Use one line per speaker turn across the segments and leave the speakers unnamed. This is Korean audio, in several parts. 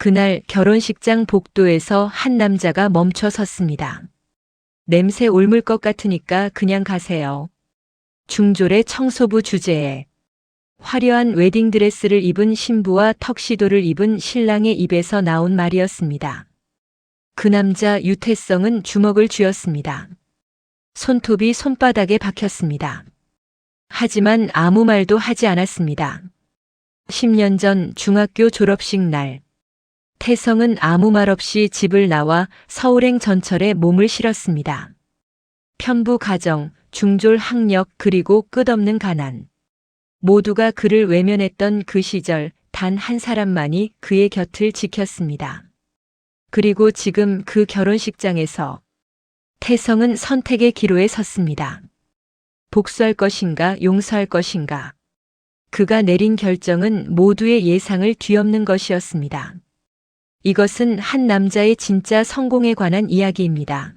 그날 결혼식장 복도에서 한 남자가 멈춰 섰습니다. 냄새 옮을 것 같으니까 그냥 가세요. 중졸의 청소부 주제에 화려한 웨딩드레스를 입은 신부와 턱시도를 입은 신랑의 입에서 나온 말이었습니다. 그 남자 유태성은 주먹을 쥐었습니다. 손톱이 손바닥에 박혔습니다. 하지만 아무 말도 하지 않았습니다. 10년 전 중학교 졸업식 날, 태성은 아무 말 없이 집을 나와 서울행 전철에 몸을 실었습니다. 편부 가정, 중졸 학력 그리고 끝없는 가난. 모두가 그를 외면했던 그 시절 단 한 사람만이 그의 곁을 지켰습니다. 그리고 지금 그 결혼식장에서 태성은 선택의 기로에 섰습니다. 복수할 것인가 용서할 것인가. 그가 내린 결정은 모두의 예상을 뒤엎는 것이었습니다. 이것은 한 남자의 진짜 성공에 관한 이야기입니다.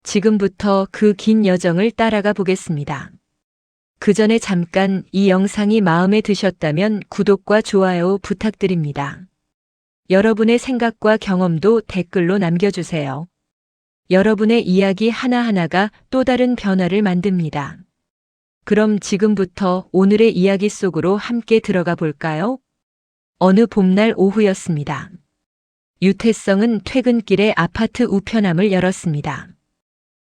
지금부터 그 긴 여정을 따라가 보겠습니다. 그 전에 잠깐 이 영상이 마음에 드셨다면 구독과 좋아요 부탁드립니다. 여러분의 생각과 경험도 댓글로 남겨주세요. 여러분의 이야기 하나하나가 또 다른 변화를 만듭니다. 그럼 지금부터 오늘의 이야기 속으로 함께 들어가 볼까요? 어느 봄날 오후였습니다. 유태성은 퇴근길에 아파트 우편함을 열었습니다.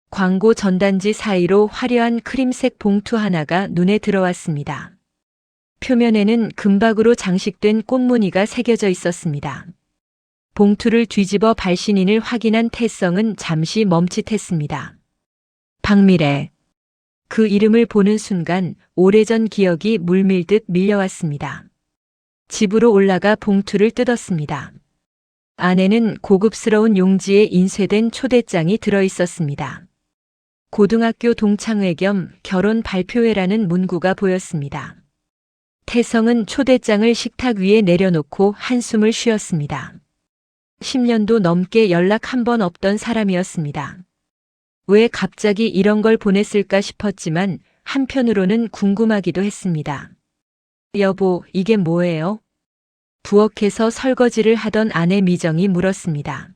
광고 전단지 사이로 화려한 크림색 봉투 하나가 눈에 들어왔습니다. 표면에는 금박으로 장식된 꽃무늬가 새겨져 있었습니다. 봉투를 뒤집어 발신인을 확인한 태성은 잠시 멈칫했습니다. 박미래. 그 이름을 보는 순간 오래전 기억이 물밀듯 밀려왔습니다. 집으로 올라가 봉투를 뜯었습니다. 안에는 고급스러운 용지에 인쇄된 초대장이 들어 있었습니다. 고등학교 동창회 겸 결혼 발표회라는 문구가 보였습니다. 태성은 초대장을 식탁 위에 내려놓고 한숨을 쉬었습니다. 10년도 넘게 연락 한 번 없던 사람이었습니다. 왜 갑자기 이런 걸 보냈을까 싶었지만 한편으로는 궁금하기도 했습니다. 여보, 이게 뭐예요? 부엌에서 설거지를 하던 아내 미정이 물었습니다.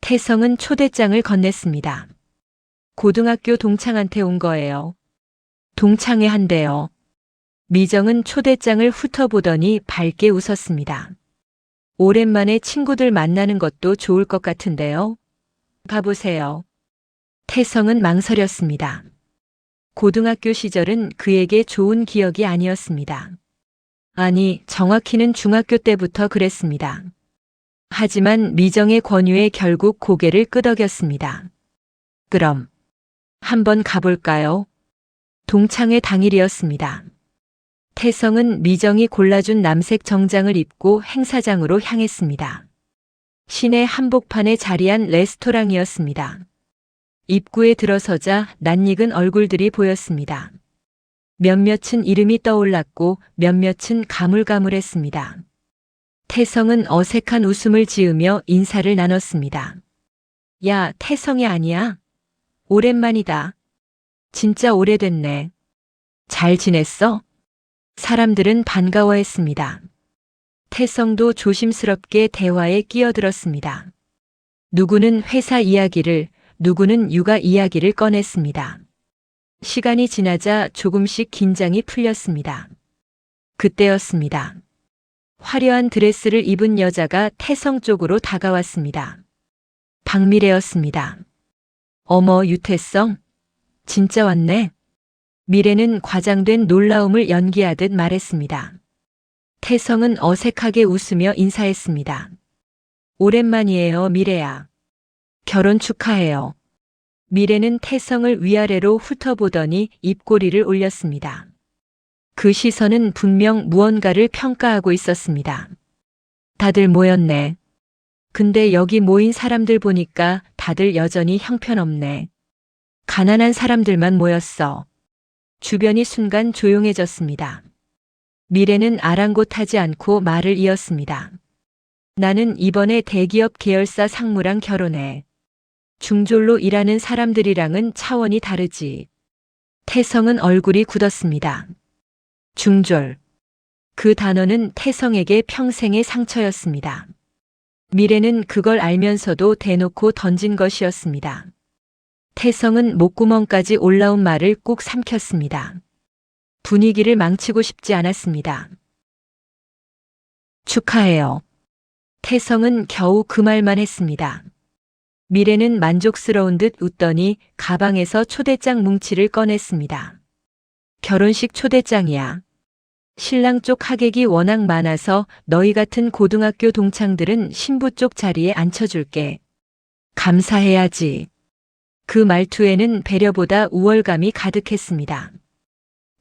태성은 초대장을 건넸습니다. 고등학교 동창한테 온 거예요. 동창회 한대요. 미정은 초대장을 훑어보더니 밝게 웃었습니다. 오랜만에 친구들 만나는 것도 좋을 것 같은데요. 가보세요. 태성은 망설였습니다. 고등학교 시절은 그에게 좋은 기억이 아니었습니다. 아니, 정확히는 중학교 때부터 그랬습니다. 하지만 미정의 권유에 결국 고개를 끄덕였습니다. 그럼 한번 가볼까요? 동창회 당일이었습니다. 태성은 미정이 골라준 남색 정장을 입고 행사장으로 향했습니다. 시내 한복판에 자리한 레스토랑이었습니다. 입구에 들어서자 낯익은 얼굴들이 보였습니다. 몇몇은 이름이 떠올랐고 몇몇은 가물가물했습니다. 태성은 어색한 웃음을 지으며 인사를 나눴습니다. 야, 태성이 아니야? 오랜만이다. 진짜 오래됐네. 잘 지냈어? 사람들은 반가워했습니다. 태성도 조심스럽게 대화에 끼어들었습니다. 누구는 회사 이야기를, 누구는 육아 이야기를 꺼냈습니다. 시간이 지나자 조금씩 긴장이 풀렸습니다. 그때였습니다. 화려한 드레스를 입은 여자가 태성 쪽으로 다가왔습니다. 박미래였습니다. 어머, 유태성? 진짜 왔네? 미래는 과장된 놀라움을 연기하듯 말했습니다. 태성은 어색하게 웃으며 인사했습니다. 오랜만이에요, 미래야. 결혼 축하해요. 미래는 태성을 위아래로 훑어보더니 입꼬리를 올렸습니다. 그 시선은 분명 무언가를 평가하고 있었습니다. 다들 모였네. 근데 여기 모인 사람들 보니까 다들 여전히 형편없네. 가난한 사람들만 모였어. 주변이 순간 조용해졌습니다. 미래는 아랑곳하지 않고 말을 이었습니다. 나는 이번에 대기업 계열사 상무랑 결혼해. 중졸로 일하는 사람들이랑은 차원이 다르지. 태성은 얼굴이 굳었습니다. 중졸. 그 단어는 태성에게 평생의 상처였습니다. 미래는 그걸 알면서도 대놓고 던진 것이었습니다. 태성은 목구멍까지 올라온 말을 꾹 삼켰습니다. 분위기를 망치고 싶지 않았습니다. 축하해요. 태성은 겨우 그 말만 했습니다. 미래는 만족스러운 듯 웃더니 가방에서 초대장 뭉치를 꺼냈습니다. 결혼식 초대장이야. 신랑 쪽 하객이 워낙 많아서 너희 같은 고등학교 동창들은 신부 쪽 자리에 앉혀줄게. 감사해야지. 그 말투에는 배려보다 우월감이 가득했습니다.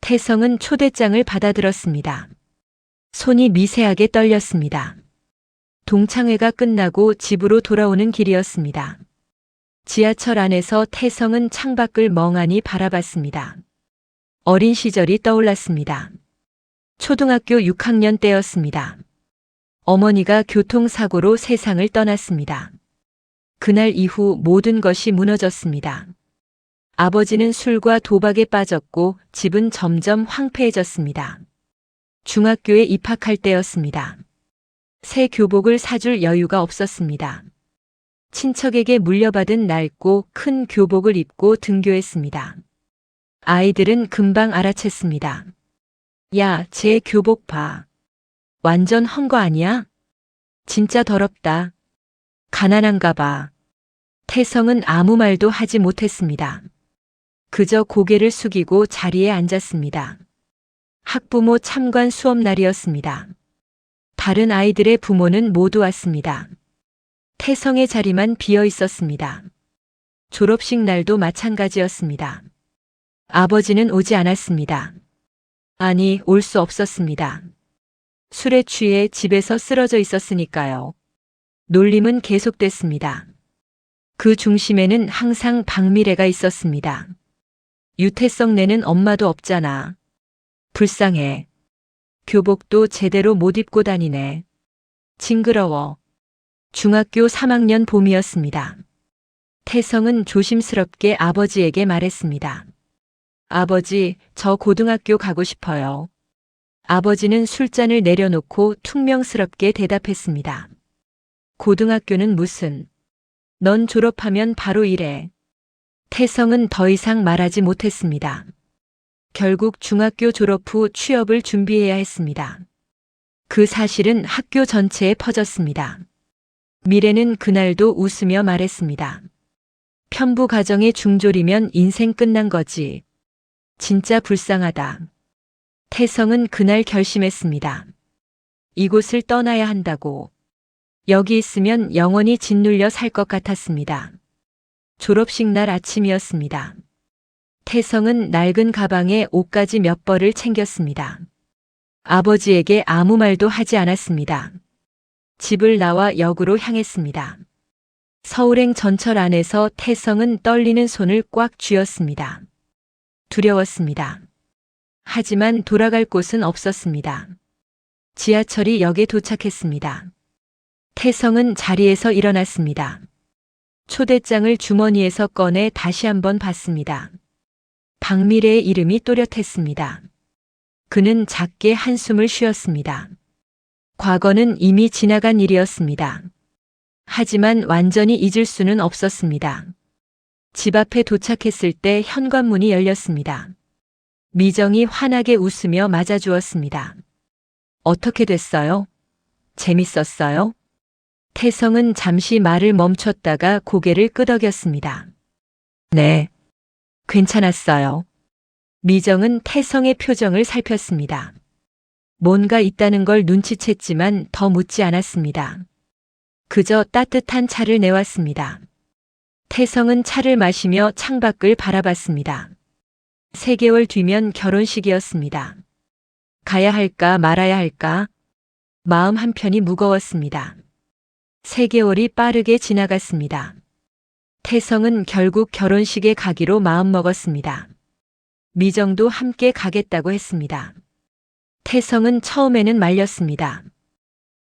태성은 초대장을 받아들었습니다. 손이 미세하게 떨렸습니다. 동창회가 끝나고 집으로 돌아오는 길이었습니다. 지하철 안에서 태성은 창밖을 멍하니 바라봤습니다. 어린 시절이 떠올랐습니다. 초등학교 6학년 때였습니다. 어머니가 교통사고로 세상을 떠났습니다. 그날 이후 모든 것이 무너졌습니다. 아버지는 술과 도박에 빠졌고 집은 점점 황폐해졌습니다. 중학교에 입학할 때였습니다. 새 교복을 사줄 여유가 없었습니다. 친척에게 물려받은 낡고 큰 교복을 입고 등교했습니다. 아이들은 금방 알아챘습니다. 야, 쟤 교복 봐. 완전 헌 거 아니야? 진짜 더럽다. 가난한가 봐. 태성은 아무 말도 하지 못했습니다. 그저 고개를 숙이고 자리에 앉았습니다. 학부모 참관 수업 날이었습니다. 다른 아이들의 부모는 모두 왔습니다. 태성의 자리만 비어 있었습니다. 졸업식 날도 마찬가지였습니다. 아버지는 오지 않았습니다. 아니, 올 수 없었습니다. 술에 취해 집에서 쓰러져 있었으니까요. 놀림은 계속됐습니다. 그 중심에는 항상 박미래가 있었습니다. 유태성 내는 엄마도 없잖아. 불쌍해. 교복도 제대로 못 입고 다니네. 징그러워. 중학교 3학년 봄이었습니다. 태성은 조심스럽게 아버지에게 말했습니다. 아버지, 저 고등학교 가고 싶어요. 아버지는 술잔을 내려놓고 퉁명스럽게 대답했습니다. 고등학교는 무슨? 넌 졸업하면 바로 일해. 태성은 더 이상 말하지 못했습니다. 결국 중학교 졸업 후 취업을 준비해야 했습니다. 그 사실은 학교 전체에 퍼졌습니다. 미래는 그날도 웃으며 말했습니다. 편부 가정의 중졸이면 인생 끝난 거지. 진짜 불쌍하다. 태성은 그날 결심했습니다. 이곳을 떠나야 한다고. 여기 있으면 영원히 짓눌려 살 것 같았습니다. 졸업식 날 아침이었습니다. 태성은 낡은 가방에 옷가지 몇 벌을 챙겼습니다. 아버지에게 아무 말도 하지 않았습니다. 집을 나와 역으로 향했습니다. 서울행 전철 안에서 태성은 떨리는 손을 꽉 쥐었습니다. 두려웠습니다. 하지만 돌아갈 곳은 없었습니다. 지하철이 역에 도착했습니다. 태성은 자리에서 일어났습니다. 초대장을 주머니에서 꺼내 다시 한번 봤습니다. 박미래의 이름이 또렷했습니다. 그는 작게 한숨을 쉬었습니다. 과거는 이미 지나간 일이었습니다. 하지만 완전히 잊을 수는 없었습니다. 집 앞에 도착했을 때 현관문이 열렸습니다. 미정이 환하게 웃으며 맞아주었습니다. 어떻게 됐어요? 재밌었어요? 태성은 잠시 말을 멈췄다가 고개를 끄덕였습니다. 네, 괜찮았어요. 미정은 태성의 표정을 살폈습니다. 뭔가 있다는 걸 눈치챘지만 더 묻지 않았습니다. 그저 따뜻한 차를 내왔습니다. 태성은 차를 마시며 창밖을 바라봤습니다. 3개월 뒤면 결혼식이었습니다. 가야 할까 말아야 할까? 마음 한편이 무거웠습니다. 3개월이 빠르게 지나갔습니다. 태성은 결국 결혼식에 가기로 마음먹었습니다. 미정도 함께 가겠다고 했습니다. 태성은 처음에는 말렸습니다.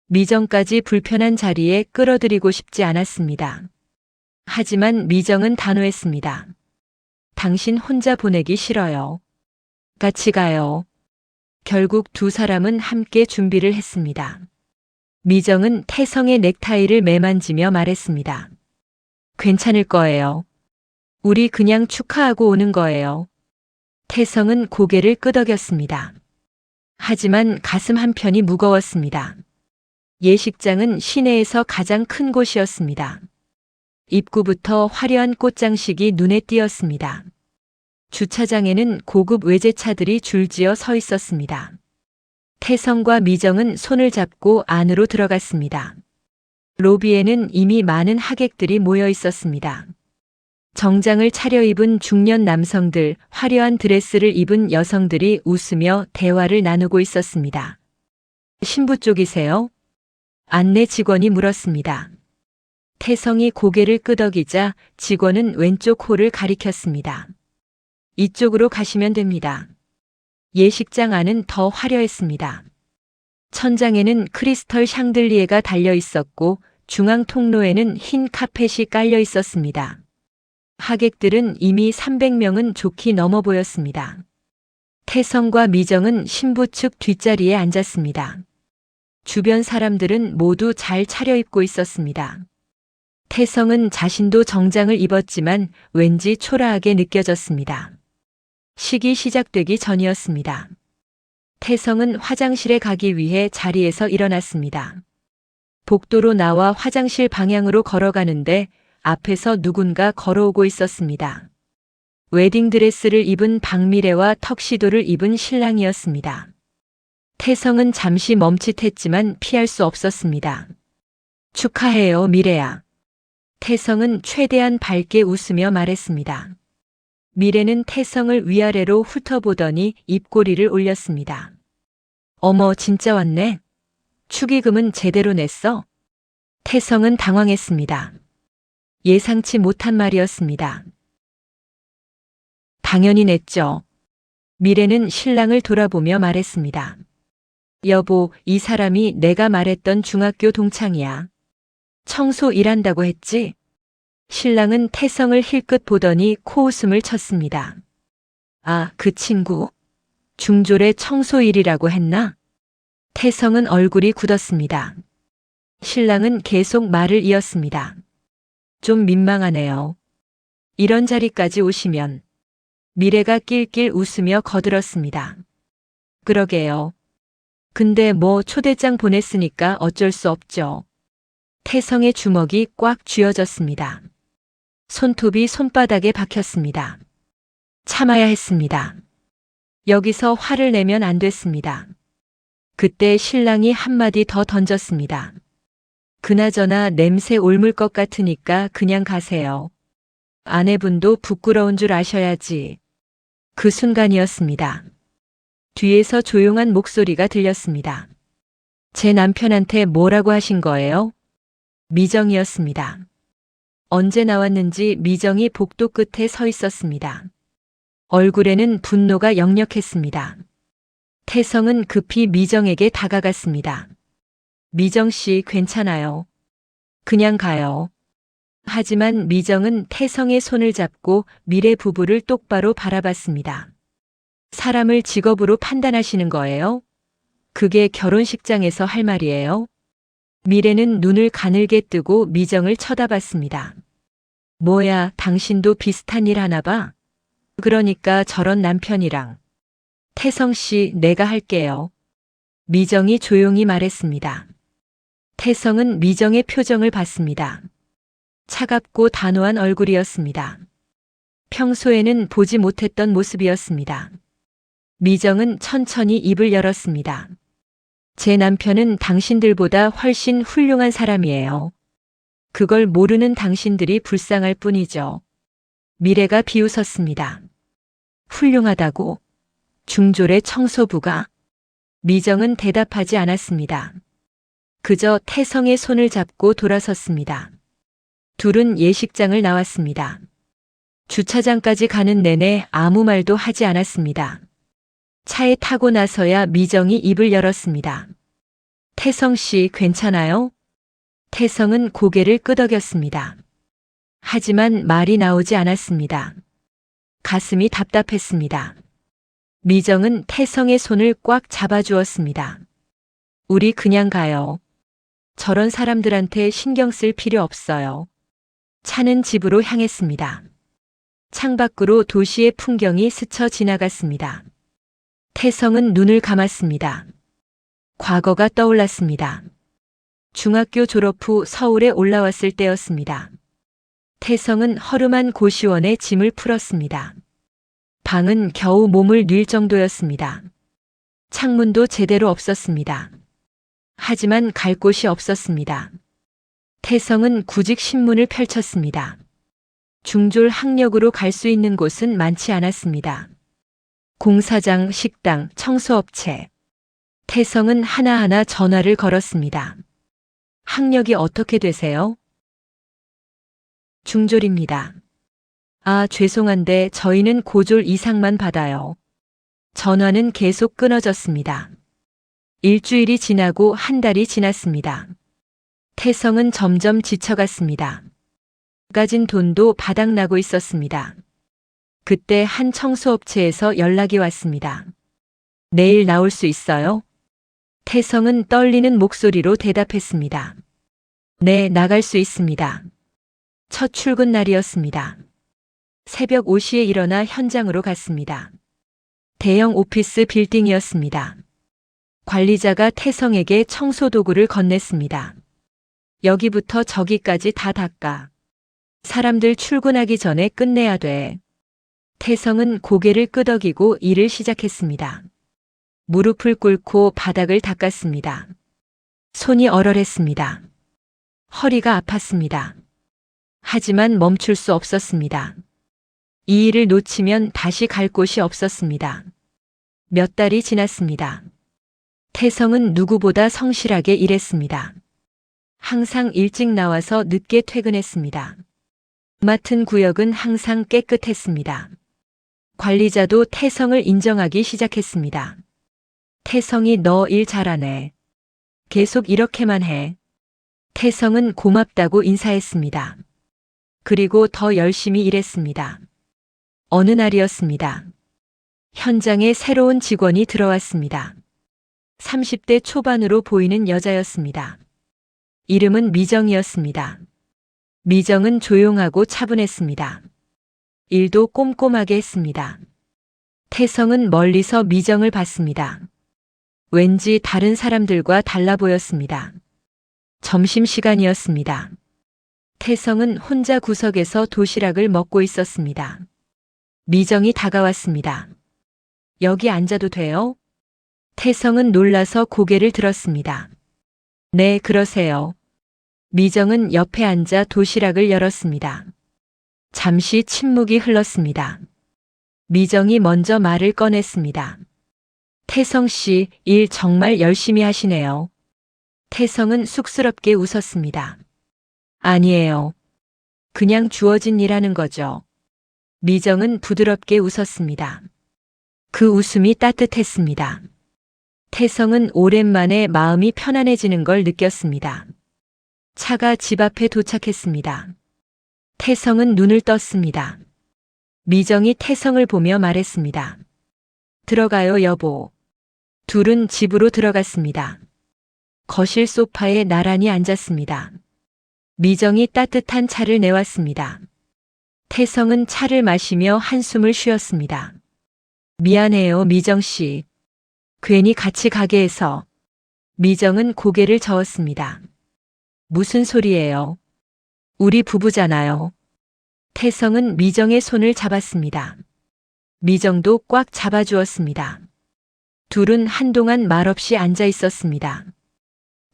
미정까지 불편한 자리에 끌어들이고 싶지 않았습니다. 하지만 미정은 단호했습니다. 당신 혼자 보내기 싫어요. 같이 가요. 결국 두 사람은 함께 준비를 했습니다. 미정은 태성의 넥타이를 매만지며 말했습니다. 괜찮을 거예요. 우리 그냥 축하하고 오는 거예요. 태성은 고개를 끄덕였습니다. 하지만 가슴 한편이 무거웠습니다. 예식장은 시내에서 가장 큰 곳이었습니다. 입구부터 화려한 꽃장식이 눈에 띄었습니다. 주차장에는 고급 외제차들이 줄지어 서 있었습니다. 태성과 미정은 손을 잡고 안으로 들어갔습니다. 로비에는 이미 많은 하객들이 모여 있었습니다. 정장을 차려입은 중년 남성들, 화려한 드레스를 입은 여성들이 웃으며 대화를 나누고 있었습니다. 신부 쪽이세요? 안내 직원이 물었습니다. 태성이 고개를 끄덕이자 직원은 왼쪽 홀을 가리켰습니다. 이쪽으로 가시면 됩니다. 예식장 안은 더 화려했습니다. 천장에는 크리스털 샹들리에가 달려 있었고 중앙 통로에는 흰 카펫이 깔려 있었습니다. 하객들은 이미 300명은 좋게 넘어 보였습니다. 태성과 미정은 신부 측 뒷자리에 앉았습니다. 주변 사람들은 모두 잘 차려입고 있었습니다. 태성은 자신도 정장을 입었지만 왠지 초라하게 느껴졌습니다. 식이 시작되기 전이었습니다. 태성은 화장실에 가기 위해 자리에서 일어났습니다. 복도로 나와 화장실 방향으로 걸어가는데 앞에서 누군가 걸어오고 있었습니다. 웨딩드레스를 입은 박미래와 턱시도를 입은 신랑이었습니다. 태성은 잠시 멈칫했지만 피할 수 없었습니다. 축하해요, 미래야. 태성은 최대한 밝게 웃으며 말했습니다. 미래는 태성을 위아래로 훑어보더니 입꼬리를 올렸습니다. 어머, 진짜 왔네. 축의금은 제대로 냈어? 태성은 당황했습니다. 예상치 못한 말이었습니다. 당연히 냈죠. 미래는 신랑을 돌아보며 말했습니다. 여보, 이 사람이 내가 말했던 중학교 동창이야. 청소 일한다고 했지? 신랑은 태성을 힐끗 보더니 코웃음을 쳤습니다. 아, 그 친구. 중졸의 청소 일이라고 했나? 태성은 얼굴이 굳었습니다. 신랑은 계속 말을 이었습니다. 좀 민망하네요. 이런 자리까지 오시면. 미래가 낄낄 웃으며 거들었습니다. 그러게요. 근데 뭐 초대장 보냈으니까 어쩔 수 없죠. 태성의 주먹이 꽉 쥐어졌습니다. 손톱이 손바닥에 박혔습니다. 참아야 했습니다. 여기서 화를 내면 안 됐습니다. 그때 신랑이 한마디 더 던졌습니다. 그나저나 냄새 옮을 것 같으니까 그냥 가세요. 아내분도 부끄러운 줄 아셔야지. 그 순간이었습니다. 뒤에서 조용한 목소리가 들렸습니다. 제 남편한테 뭐라고 하신 거예요? 미정이었습니다. 언제 나왔는지 미정이 복도 끝에 서 있었습니다. 얼굴에는 분노가 역력했습니다. 태성은 급히 미정에게 다가갔습니다. 미정 씨 괜찮아요. 그냥 가요. 하지만 미정은 태성의 손을 잡고 미래 부부를 똑바로 바라봤습니다. 사람을 직업으로 판단하시는 거예요? 그게 결혼식장에서 할 말이에요? 미래는 눈을 가늘게 뜨고 미정을 쳐다봤습니다. 뭐야, 당신도 비슷한 일 하나 봐? 그러니까 저런 남편이랑. 태성 씨, 내가 할게요. 미정이 조용히 말했습니다. 태성은 미정의 표정을 봤습니다. 차갑고 단호한 얼굴이었습니다. 평소에는 보지 못했던 모습이었습니다. 미정은 천천히 입을 열었습니다. 제 남편은 당신들보다 훨씬 훌륭한 사람이에요. 그걸 모르는 당신들이 불쌍할 뿐이죠. 미래가 비웃었습니다. 훌륭하다고? 중졸의 청소부가? 미정은 대답하지 않았습니다. 그저 태성의 손을 잡고 돌아섰습니다. 둘은 예식장을 나왔습니다. 주차장까지 가는 내내 아무 말도 하지 않았습니다. 차에 타고 나서야 미정이 입을 열었습니다. 태성 씨 괜찮아요? 태성은 고개를 끄덕였습니다. 하지만 말이 나오지 않았습니다. 가슴이 답답했습니다. 미정은 태성의 손을 꽉 잡아주었습니다. 우리 그냥 가요. 저런 사람들한테 신경 쓸 필요 없어요. 차는 집으로 향했습니다. 창밖으로 도시의 풍경이 스쳐 지나갔습니다. 태성은 눈을 감았습니다. 과거가 떠올랐습니다. 중학교 졸업 후 서울에 올라왔을 때였습니다. 태성은 허름한 고시원에 짐을 풀었습니다. 방은 겨우 몸을 잴 정도였습니다. 창문도 제대로 없었습니다. 하지만 갈 곳이 없었습니다. 태성은 구직 신문을 펼쳤습니다. 중졸 학력으로 갈 수 있는 곳은 많지 않았습니다. 공사장, 식당, 청소업체. 태성은 하나하나 전화를 걸었습니다. 학력이 어떻게 되세요? 중졸입니다. 아, 죄송한데 저희는 고졸 이상만 받아요. 전화는 계속 끊어졌습니다. 일주일이 지나고 한 달이 지났습니다. 태성은 점점 지쳐갔습니다. 가진 돈도 바닥나고 있었습니다. 그때 한 청소업체에서 연락이 왔습니다. 내일 나올 수 있어요? 태성은 떨리는 목소리로 대답했습니다. 네, 나갈 수 있습니다. 첫 출근 날이었습니다. 새벽 5시에 일어나 현장으로 갔습니다. 대형 오피스 빌딩이었습니다. 관리자가 태성에게 청소 도구를 건넸습니다. 여기부터 저기까지 다 닦아. 사람들 출근하기 전에 끝내야 돼. 태성은 고개를 끄덕이고 일을 시작했습니다. 무릎을 꿇고 바닥을 닦았습니다. 손이 얼얼했습니다. 허리가 아팠습니다. 하지만 멈출 수 없었습니다. 이 일을 놓치면 다시 갈 곳이 없었습니다. 몇 달이 지났습니다. 태성은 누구보다 성실하게 일했습니다. 항상 일찍 나와서 늦게 퇴근했습니다. 맡은 구역은 항상 깨끗했습니다. 관리자도 태성을 인정하기 시작했습니다. 태성이 너 일 잘하네. 계속 이렇게만 해. 태성은 고맙다고 인사했습니다. 그리고 더 열심히 일했습니다. 어느 날이었습니다. 현장에 새로운 직원이 들어왔습니다. 30대 초반으로 보이는 여자였습니다. 이름은 미정이었습니다. 미정은 조용하고 차분했습니다. 일도 꼼꼼하게 했습니다. 태성은 멀리서 미정을 봤습니다. 왠지 다른 사람들과 달라 보였습니다. 점심시간이었습니다. 태성은 혼자 구석에서 도시락을 먹고 있었습니다. 미정이 다가왔습니다. 여기 앉아도 돼요? 태성은 놀라서 고개를 들었습니다. 네, 그러세요. 미정은 옆에 앉아 도시락을 열었습니다. 잠시 침묵이 흘렀습니다. 미정이 먼저 말을 꺼냈습니다. 태성 씨, 일 정말 열심히 하시네요. 태성은 쑥스럽게 웃었습니다. 아니에요. 그냥 주어진 일 하는 거죠. 미정은 부드럽게 웃었습니다. 그 웃음이 따뜻했습니다. 태성은 오랜만에 마음이 편안해지는 걸 느꼈습니다. 차가 집 앞에 도착했습니다. 태성은 눈을 떴습니다. 미정이 태성을 보며 말했습니다. 들어가요, 여보. 둘은 집으로 들어갔습니다. 거실 소파에 나란히 앉았습니다. 미정이 따뜻한 차를 내왔습니다. 태성은 차를 마시며 한숨을 쉬었습니다. 미안해요, 미정 씨. 괜히 같이 가게 해서. 미정은 고개를 저었습니다. 무슨 소리예요? 우리 부부잖아요. 태성은 미정의 손을 잡았습니다. 미정도 꽉 잡아주었습니다. 둘은 한동안 말없이 앉아 있었습니다.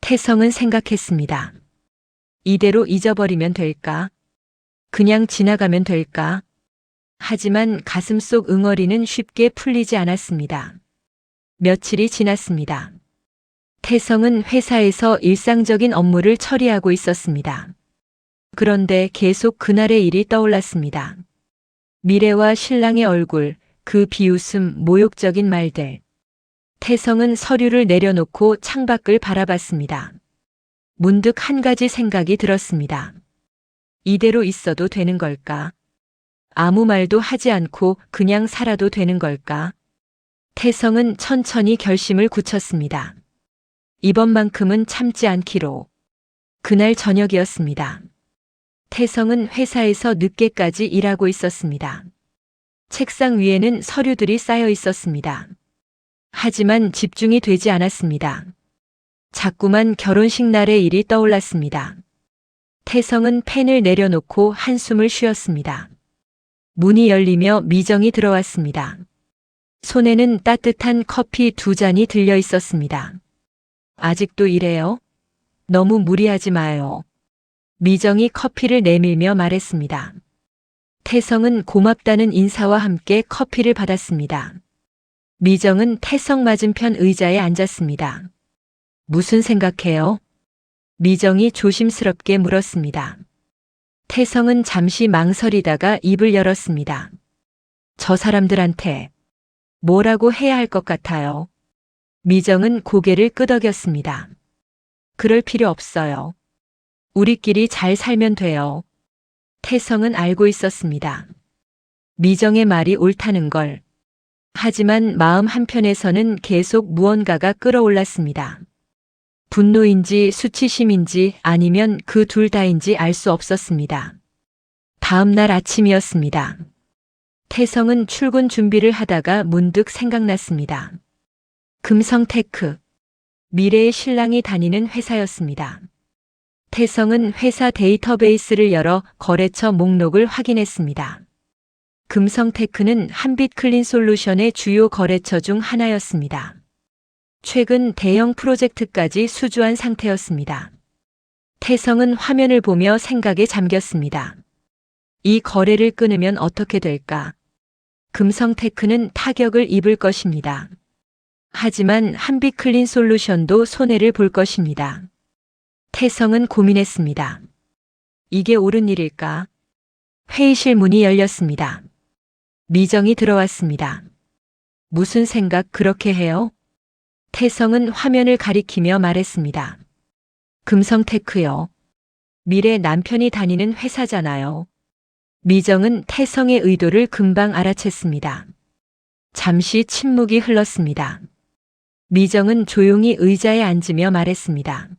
태성은 생각했습니다. 이대로 잊어버리면 될까? 그냥 지나가면 될까? 하지만 가슴속 응어리는 쉽게 풀리지 않았습니다. 며칠이 지났습니다. 태성은 회사에서 일상적인 업무를 처리하고 있었습니다. 그런데 계속 그날의 일이 떠올랐습니다. 미래와 신랑의 얼굴, 그 비웃음, 모욕적인 말들. 태성은 서류를 내려놓고 창밖을 바라봤습니다. 문득 한 가지 생각이 들었습니다. 이대로 있어도 되는 걸까? 아무 말도 하지 않고 그냥 살아도 되는 걸까? 태성은 천천히 결심을 굳혔습니다. 이번만큼은 참지 않기로. 그날 저녁이었습니다. 태성은 회사에서 늦게까지 일하고 있었습니다. 책상 위에는 서류들이 쌓여 있었습니다. 하지만 집중이 되지 않았습니다. 자꾸만 결혼식 날의 일이 떠올랐습니다. 태성은 펜을 내려놓고 한숨을 쉬었습니다. 문이 열리며 미정이 들어왔습니다. 손에는 따뜻한 커피 2잔이 들려 있었습니다. 아직도 이래요? 너무 무리하지 마요. 미정이 커피를 내밀며 말했습니다. 태성은 고맙다는 인사와 함께 커피를 받았습니다. 미정은 태성 맞은편 의자에 앉았습니다. 무슨 생각해요? 미정이 조심스럽게 물었습니다. 태성은 잠시 망설이다가 입을 열었습니다. 저 사람들한테 뭐라고 해야 할 것 같아요. 미정은 고개를 끄덕였습니다. 그럴 필요 없어요. 우리끼리 잘 살면 돼요. 태성은 알고 있었습니다. 미정의 말이 옳다는 걸. 하지만 마음 한편에서는 계속 무언가가 끌어올랐습니다. 분노인지 수치심인지 아니면 그 둘 다인지 알 수 없었습니다. 다음 날 아침이었습니다. 태성은 출근 준비를 하다가 문득 생각났습니다. 금성테크. 미래의 신랑이 다니는 회사였습니다. 태성은 회사 데이터베이스를 열어 거래처 목록을 확인했습니다. 금성테크는 한빛클린솔루션의 주요 거래처 중 하나였습니다. 최근 대형 프로젝트까지 수주한 상태였습니다. 태성은 화면을 보며 생각에 잠겼습니다. 이 거래를 끊으면 어떻게 될까? 금성테크는 타격을 입을 것입니다. 하지만 한빛클린솔루션도 손해를 볼 것입니다. 태성은 고민했습니다. 이게 옳은 일일까? 회의실 문이 열렸습니다. 미정이 들어왔습니다. 무슨 생각 그렇게 해요? 태성은 화면을 가리키며 말했습니다. 금성테크요. 미래 남편이 다니는 회사잖아요. 미정은 태성의 의도를 금방 알아챘습니다. 잠시 침묵이 흘렀습니다. 미정은 조용히 의자에 앉으며 말했습니다.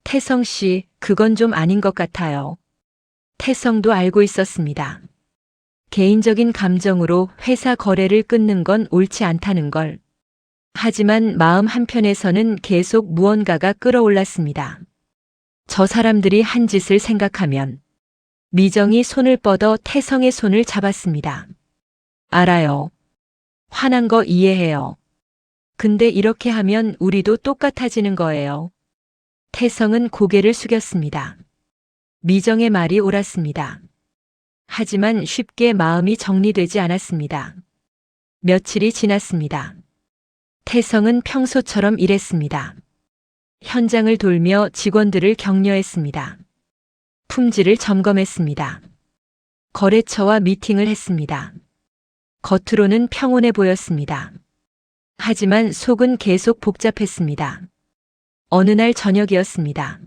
태성 씨, 그건 좀 아닌 것 같아요. 태성도 알고 있었습니다. 개인적인 감정으로 회사 거래를 끊는 건 옳지 않다는 걸. 하지만 마음 한편에서는 계속 무언가가 끌어올랐습니다. 저 사람들이 한 짓을 생각하면. 미정이 손을 뻗어 태성의 손을 잡았습니다. 알아요. 화난 거 이해해요. 근데 이렇게 하면 우리도 똑같아지는 거예요. 태성은 고개를 숙였습니다. 미정의 말이 옳았습니다. 하지만 쉽게 마음이 정리되지 않았습니다. 며칠이 지났습니다. 태성은 평소처럼 일했습니다. 현장을 돌며 직원들을 격려했습니다. 품질을 점검했습니다. 거래처와 미팅을 했습니다. 겉으로는 평온해 보였습니다. 하지만 속은 계속 복잡했습니다. 어느 날 저녁이었습니다.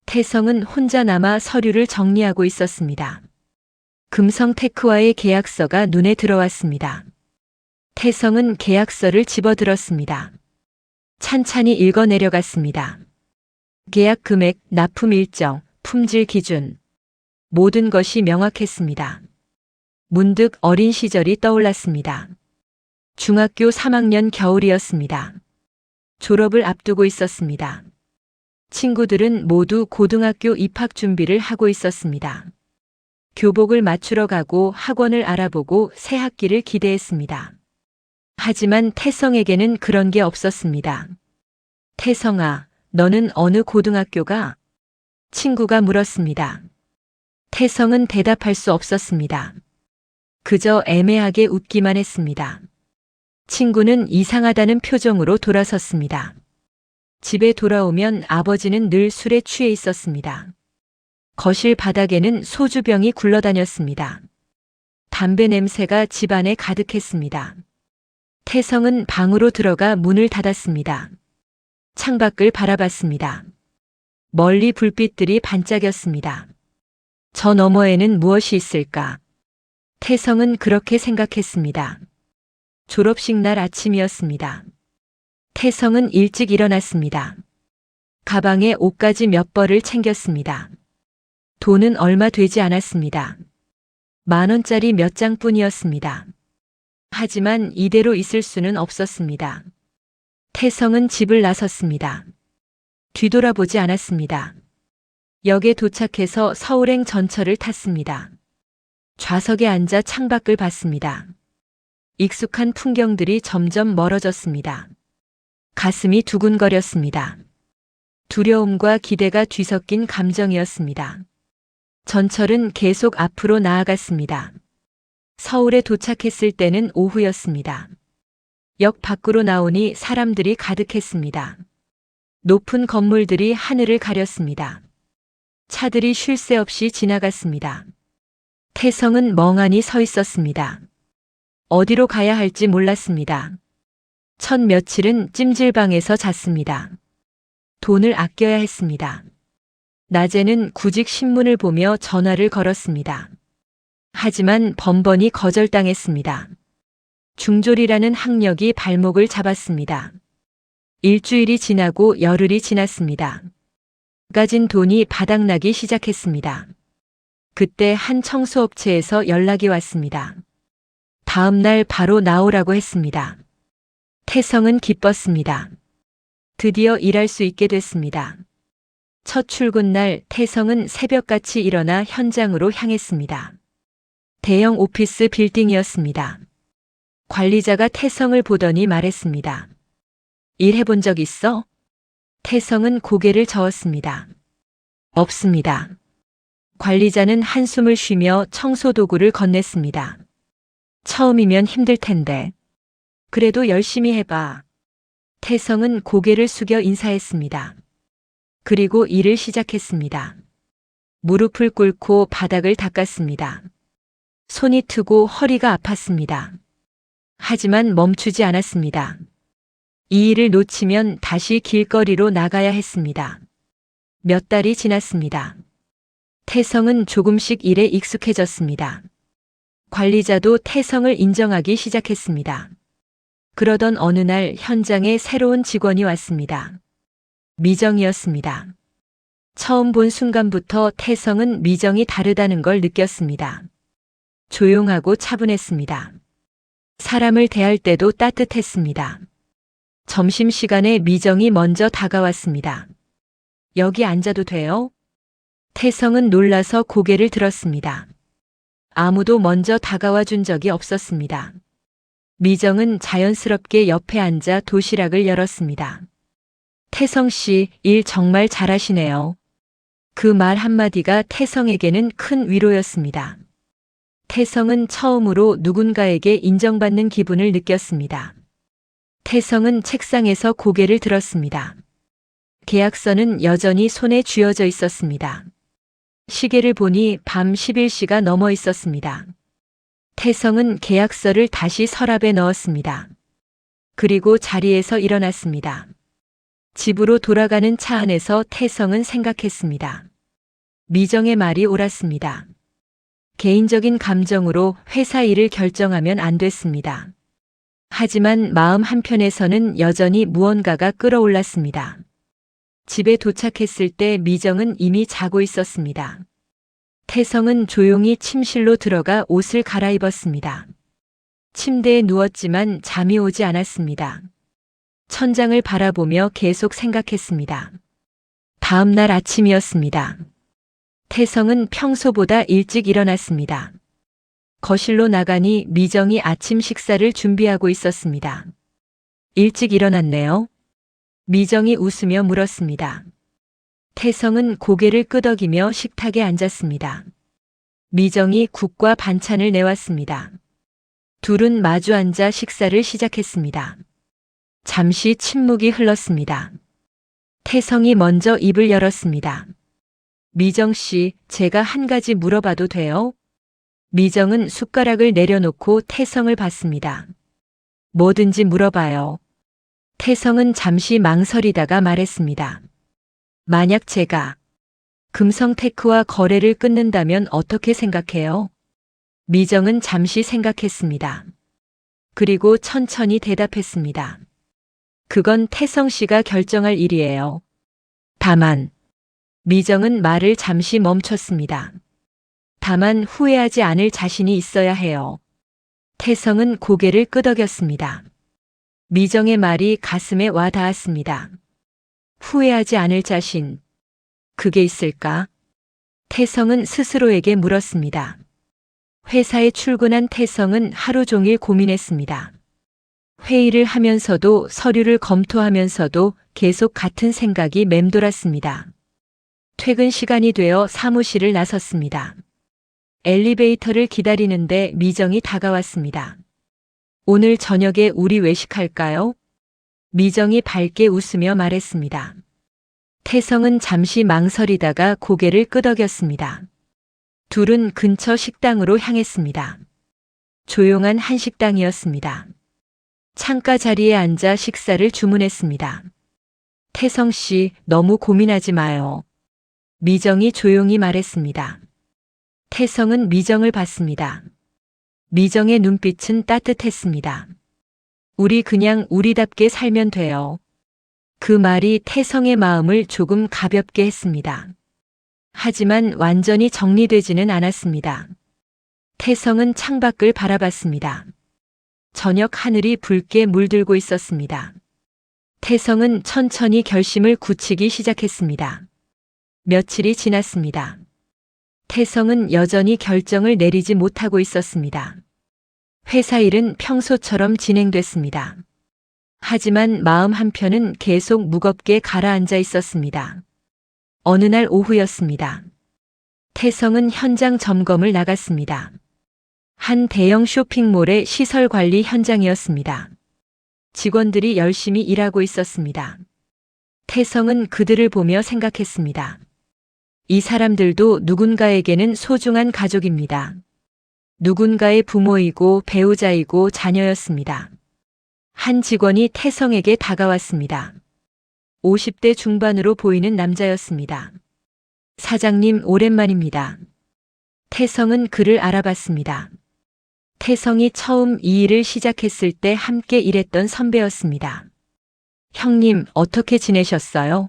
태성은 혼자 남아 서류를 정리하고 있었습니다. 금성테크와의 계약서가 눈에 들어왔습니다. 태성은 계약서를 집어들었습니다. 찬찬히 읽어 내려갔습니다. 계약 금액, 납품 일정, 품질 기준. 모든 것이 명확했습니다. 문득 어린 시절이 떠올랐습니다. 중학교 3학년 겨울이었습니다. 졸업을 앞두고 있었습니다. 친구들은 모두 고등학교 입학 준비를 하고 있었습니다. 교복을 맞추러 가고 학원을 알아보고 새 학기를 기대했습니다. 하지만 태성에게는 그런 게 없었습니다. 태성아, 너는 어느 고등학교가? 친구가 물었습니다. 태성은 대답할 수 없었습니다. 그저 애매하게 웃기만 했습니다. 친구는 이상하다는 표정으로 돌아섰습니다. 집에 돌아오면 아버지는 늘 술에 취해 있었습니다. 거실 바닥에는 소주병이 굴러다녔습니다. 담배 냄새가 집안에 가득했습니다. 태성은 방으로 들어가 문을 닫았습니다. 창밖을 바라봤습니다. 멀리 불빛들이 반짝였습니다. 저 너머에는 무엇이 있을까? 태성은 그렇게 생각했습니다. 졸업식 날 아침이었습니다. 태성은 일찍 일어났습니다. 가방에 옷까지 몇 벌을 챙겼습니다. 돈은 얼마 되지 않았습니다. 10,000원짜리 몇 장뿐이었습니다. 하지만 이대로 있을 수는 없었습니다. 태성은 집을 나섰습니다. 뒤돌아보지 않았습니다. 역에 도착해서 서울행 전철을 탔습니다. 좌석에 앉아 창밖을 봤습니다. 익숙한 풍경들이 점점 멀어졌습니다. 가슴이 두근거렸습니다. 두려움과 기대가 뒤섞인 감정이었습니다. 전철은 계속 앞으로 나아갔습니다. 서울에 도착했을 때는 오후였습니다. 역 밖으로 나오니 사람들이 가득했습니다. 높은 건물들이 하늘을 가렸습니다. 차들이 쉴 새 없이 지나갔습니다. 태성은 멍하니 서 있었습니다. 어디로 가야 할지 몰랐습니다. 첫 며칠은 찜질방에서 잤습니다. 돈을 아껴야 했습니다. 낮에는 구직 신문을 보며 전화를 걸었습니다. 하지만 번번이 거절당했습니다. 중졸이라는 학력이 발목을 잡았습니다. 일주일이 지나고 열흘이 지났습니다. 가진 돈이 바닥나기 시작했습니다. 그때 한 청소업체에서 연락이 왔습니다. 다음 날 바로 나오라고 했습니다. 태성은 기뻤습니다. 드디어 일할 수 있게 됐습니다. 첫 출근 날 태성은 새벽같이 일어나 현장으로 향했습니다. 대형 오피스 빌딩이었습니다. 관리자가 태성을 보더니 말했습니다. 일해본 적 있어? 태성은 고개를 저었습니다. 없습니다. 관리자는 한숨을 쉬며 청소 도구를 건넸습니다. 처음이면 힘들 텐데. 그래도 열심히 해봐. 태성은 고개를 숙여 인사했습니다. 그리고 일을 시작했습니다. 무릎을 꿇고 바닥을 닦았습니다. 손이 트고 허리가 아팠습니다. 하지만 멈추지 않았습니다. 이 일을 놓치면 다시 길거리로 나가야 했습니다. 몇 달이 지났습니다. 태성은 조금씩 일에 익숙해졌습니다. 관리자도 태성을 인정하기 시작했습니다. 그러던 어느 날 현장에 새로운 직원이 왔습니다. 미정이었습니다. 처음 본 순간부터 태성은 미정이 다르다는 걸 느꼈습니다. 조용하고 차분했습니다. 사람을 대할 때도 따뜻했습니다. 점심시간에 미정이 먼저 다가왔습니다. 여기 앉아도 돼요? 태성은 놀라서 고개를 들었습니다. 아무도 먼저 다가와 준 적이 없었습니다. 미정은 자연스럽게 옆에 앉아 도시락을 열었습니다. 태성 씨, 일 정말 잘하시네요. 그 말 한마디가 태성에게는 큰 위로였습니다. 태성은 처음으로 누군가에게 인정받는 기분을 느꼈습니다. 태성은 책상에서 고개를 들었습니다. 계약서는 여전히 손에 쥐어져 있었습니다. 시계를 보니 밤 11시가 넘어 있었습니다. 태성은 계약서를 다시 서랍에 넣었습니다. 그리고 자리에서 일어났습니다. 집으로 돌아가는 차 안에서 태성은 생각했습니다. 미정의 말이 옳았습니다. 개인적인 감정으로 회사 일을 결정하면 안 됐습니다. 하지만 마음 한편에서는 여전히 무언가가 끌어올랐습니다. 집에 도착했을 때 미정은 이미 자고 있었습니다. 태성은 조용히 침실로 들어가 옷을 갈아입었습니다. 침대에 누웠지만 잠이 오지 않았습니다. 천장을 바라보며 계속 생각했습니다. 다음 날 아침이었습니다. 태성은 평소보다 일찍 일어났습니다. 거실로 나가니 미정이 아침 식사를 준비하고 있었습니다. 일찍 일어났네요. 미정이 웃으며 물었습니다. 태성은 고개를 끄덕이며 식탁에 앉았습니다. 미정이 국과 반찬을 내왔습니다. 둘은 마주 앉아 식사를 시작했습니다. 잠시 침묵이 흘렀습니다. 태성이 먼저 입을 열었습니다. 미정 씨, 제가 한 가지 물어봐도 돼요? 미정은 숟가락을 내려놓고 태성을 봤습니다. 뭐든지 물어봐요. 태성은 잠시 망설이다가 말했습니다. 만약 제가 금성테크와 거래를 끊는다면 어떻게 생각해요? 미정은 잠시 생각했습니다. 그리고 천천히 대답했습니다. 그건 태성 씨가 결정할 일이에요. 다만 미정은 말을 잠시 멈췄습니다. 다만 후회하지 않을 자신이 있어야 해요. 태성은 고개를 끄덕였습니다. 미정의 말이 가슴에 와 닿았습니다. 후회하지 않을 자신, 그게 있을까? 태성은 스스로에게 물었습니다. 회사에 출근한 태성은 하루 종일 고민했습니다. 회의를 하면서도 서류를 검토하면서도 계속 같은 생각이 맴돌았습니다. 퇴근 시간이 되어 사무실을 나섰습니다. 엘리베이터를 기다리는데 미정이 다가왔습니다. 오늘 저녁에 우리 외식할까요? 미정이 밝게 웃으며 말했습니다. 태성은 잠시 망설이다가 고개를 끄덕였습니다. 둘은 근처 식당으로 향했습니다. 조용한 한식당이었습니다. 창가 자리에 앉아 식사를 주문했습니다. 태성 씨, 너무 고민하지 마요. 미정이 조용히 말했습니다. 태성은 미정을 봤습니다. 미정의 눈빛은 따뜻했습니다. 우리 그냥 우리답게 살면 돼요. 그 말이 태성의 마음을 조금 가볍게 했습니다. 하지만 완전히 정리되지는 않았습니다. 태성은 창밖을 바라봤습니다. 저녁 하늘이 붉게 물들고 있었습니다. 태성은 천천히 결심을 굳히기 시작했습니다. 며칠이 지났습니다. 태성은 여전히 결정을 내리지 못하고 있었습니다. 회사 일은 평소처럼 진행됐습니다. 하지만 마음 한편은 계속 무겁게 가라앉아 있었습니다. 어느 날 오후였습니다. 태성은 현장 점검을 나갔습니다. 한 대형 쇼핑몰의 시설 관리 현장이었습니다. 직원들이 열심히 일하고 있었습니다. 태성은 그들을 보며 생각했습니다. 이 사람들도 누군가에게는 소중한 가족입니다. 누군가의 부모이고 배우자이고 자녀였습니다. 한 직원이 태성에게 다가왔습니다. 50대 중반으로 보이는 남자였습니다. 사장님, 오랜만입니다. 태성은 그를 알아봤습니다. 태성이 처음 이 일을 시작했을 때 함께 일했던 선배였습니다. 형님, 어떻게 지내셨어요?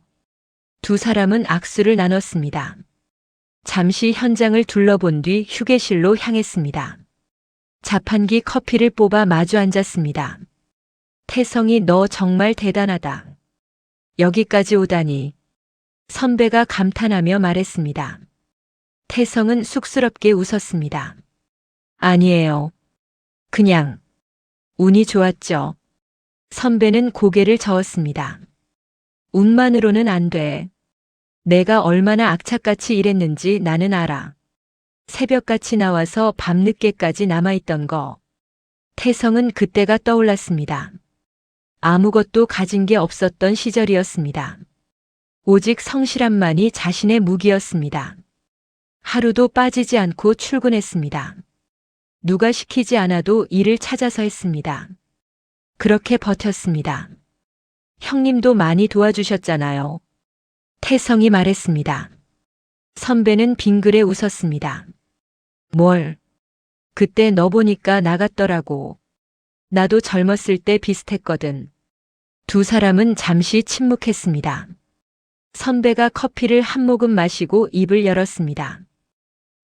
두 사람은 악수를 나눴습니다. 잠시 현장을 둘러본 뒤 휴게실로 향했습니다. 자판기 커피를 뽑아 마주 앉았습니다. 태성이 너 정말 대단하다. 여기까지 오다니. 선배가 감탄하며 말했습니다. 태성은 쑥스럽게 웃었습니다. 아니에요. 그냥 운이 좋았죠. 선배는 고개를 저었습니다. 운만으로는 안 돼. 내가 얼마나 악착같이 일했는지 나는 알아. 새벽같이 나와서 밤늦게까지 남아있던 거. 태성은 그때가 떠올랐습니다. 아무것도 가진 게 없었던 시절이었습니다. 오직 성실함만이 자신의 무기였습니다. 하루도 빠지지 않고 출근했습니다. 누가 시키지 않아도 일을 찾아서 했습니다. 그렇게 버텼습니다. 형님도 많이 도와주셨잖아요. 태성이 말했습니다. 선배는 빙그레 웃었습니다. 뭘? 그때 너 보니까 나갔더라고. 나도 젊었을 때 비슷했거든. 두 사람은 잠시 침묵했습니다. 선배가 커피를 한 모금 마시고 입을 열었습니다.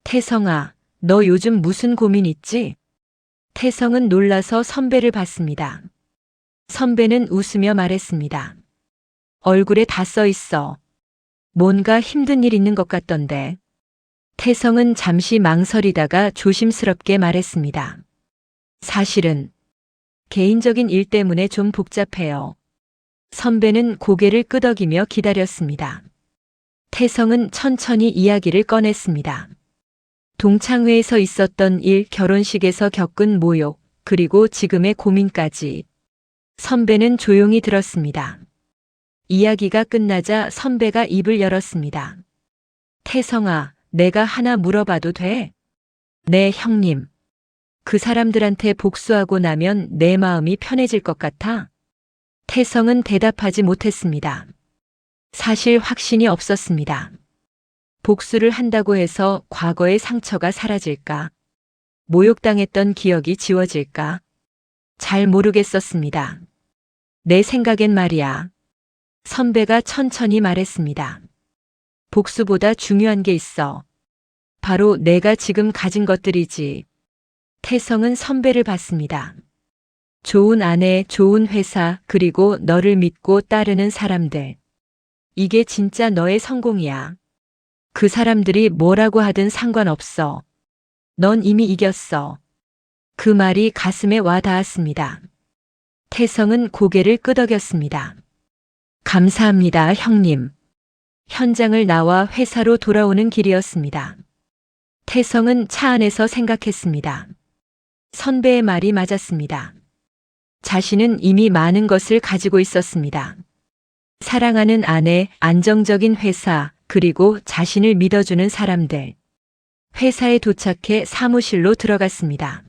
태성아, 너 요즘 무슨 고민 있지? 태성은 놀라서 선배를 봤습니다. 선배는 웃으며 말했습니다. 얼굴에 다 써 있어. 뭔가 힘든 일 있는 것 같던데. 태성은 잠시 망설이다가 조심스럽게 말했습니다. 사실은 개인적인 일 때문에 좀 복잡해요. 선배는 고개를 끄덕이며 기다렸습니다. 태성은 천천히 이야기를 꺼냈습니다. 동창회에서 있었던 일, 결혼식에서 겪은 모욕, 그리고 지금의 고민까지. 선배는 조용히 들었습니다. 이야기가 끝나자 선배가 입을 열었습니다. 태성아, 내가 하나 물어봐도 돼? 네, 형님. 그 사람들한테 복수하고 나면 내 마음이 편해질 것 같아? 태성은 대답하지 못했습니다. 사실 확신이 없었습니다. 복수를 한다고 해서 과거의 상처가 사라질까? 모욕당했던 기억이 지워질까? 잘 모르겠었습니다. 내 생각엔 말이야. 선배가 천천히 말했습니다. 복수보다 중요한 게 있어. 바로 내가 지금 가진 것들이지. 태성은 선배를 봤습니다. 좋은 아내, 좋은 회사, 그리고 너를 믿고 따르는 사람들. 이게 진짜 너의 성공이야. 그 사람들이 뭐라고 하든 상관없어. 넌 이미 이겼어. 그 말이 가슴에 와 닿았습니다. 태성은 고개를 끄덕였습니다. 감사합니다, 형님. 현장을 나와 회사로 돌아오는 길이었습니다. 태성은 차 안에서 생각했습니다. 선배의 말이 맞았습니다. 자신은 이미 많은 것을 가지고 있었습니다. 사랑하는 아내, 안정적인 회사, 그리고 자신을 믿어주는 사람들. 회사에 도착해 사무실로 들어갔습니다.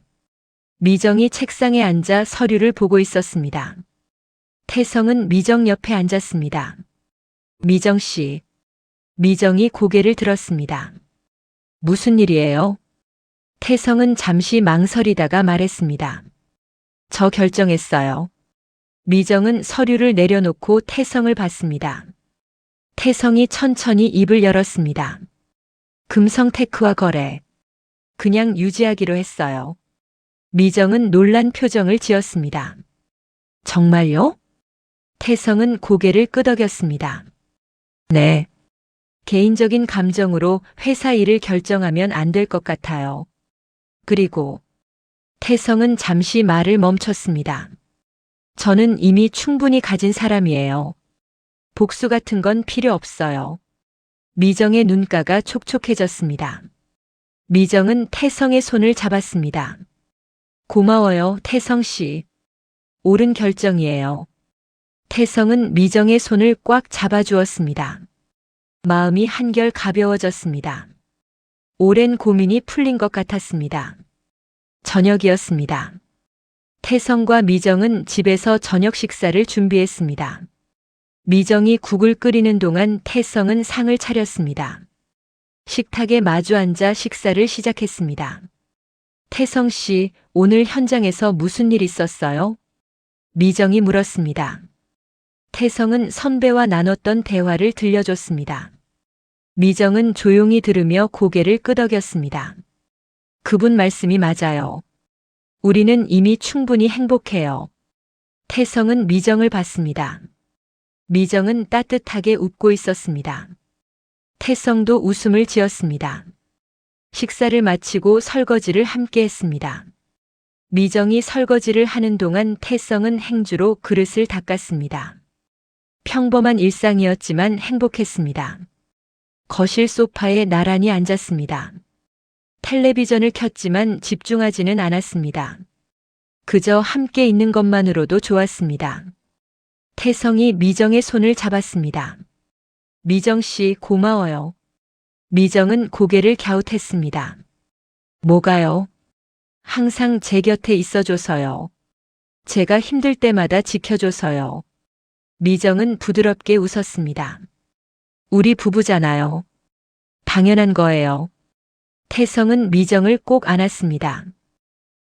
미정이 책상에 앉아 서류를 보고 있었습니다. 태성은 미정 옆에 앉았습니다. 미정 씨. 미정이 고개를 들었습니다. 무슨 일이에요? 태성은 잠시 망설이다가 말했습니다. 저 결정했어요. 미정은 서류를 내려놓고 태성을 봤습니다. 태성이 천천히 입을 열었습니다. 금성테크와 거래. 그냥 유지하기로 했어요. 미정은 놀란 표정을 지었습니다. 정말요? 태성은 고개를 끄덕였습니다. 네. 개인적인 감정으로 회사 일을 결정하면 안 될 것 같아요. 그리고 태성은 잠시 말을 멈췄습니다. 저는 이미 충분히 가진 사람이에요. 복수 같은 건 필요 없어요. 미정의 눈가가 촉촉해졌습니다. 미정은 태성의 손을 잡았습니다. 고마워요, 태성 씨. 옳은 결정이에요. 태성은 미정의 손을 꽉 잡아주었습니다. 마음이 한결 가벼워졌습니다. 오랜 고민이 풀린 것 같았습니다. 저녁이었습니다. 태성과 미정은 집에서 저녁 식사를 준비했습니다. 미정이 국을 끓이는 동안 태성은 상을 차렸습니다. 식탁에 마주 앉아 식사를 시작했습니다. 태성 씨, 오늘 현장에서 무슨 일 있었어요? 미정이 물었습니다. 태성은 선배와 나눴던 대화를 들려줬습니다. 미정은 조용히 들으며 고개를 끄덕였습니다. 그분 말씀이 맞아요. 우리는 이미 충분히 행복해요. 태성은 미정을 봤습니다. 미정은 따뜻하게 웃고 있었습니다. 태성도 웃음을 지었습니다. 식사를 마치고 설거지를 함께 했습니다. 미정이 설거지를 하는 동안 태성은 행주로 그릇을 닦았습니다. 평범한 일상이었지만 행복했습니다. 거실 소파에 나란히 앉았습니다. 텔레비전을 켰지만 집중하지는 않았습니다. 그저 함께 있는 것만으로도 좋았습니다. 태성이 미정의 손을 잡았습니다. 미정 씨 고마워요. 미정은 고개를 갸웃했습니다. 뭐가요? 항상 제 곁에 있어줘서요. 제가 힘들 때마다 지켜줘서요. 미정은 부드럽게 웃었습니다. 우리 부부잖아요. 당연한 거예요. 태성은 미정을 꼭 안았습니다.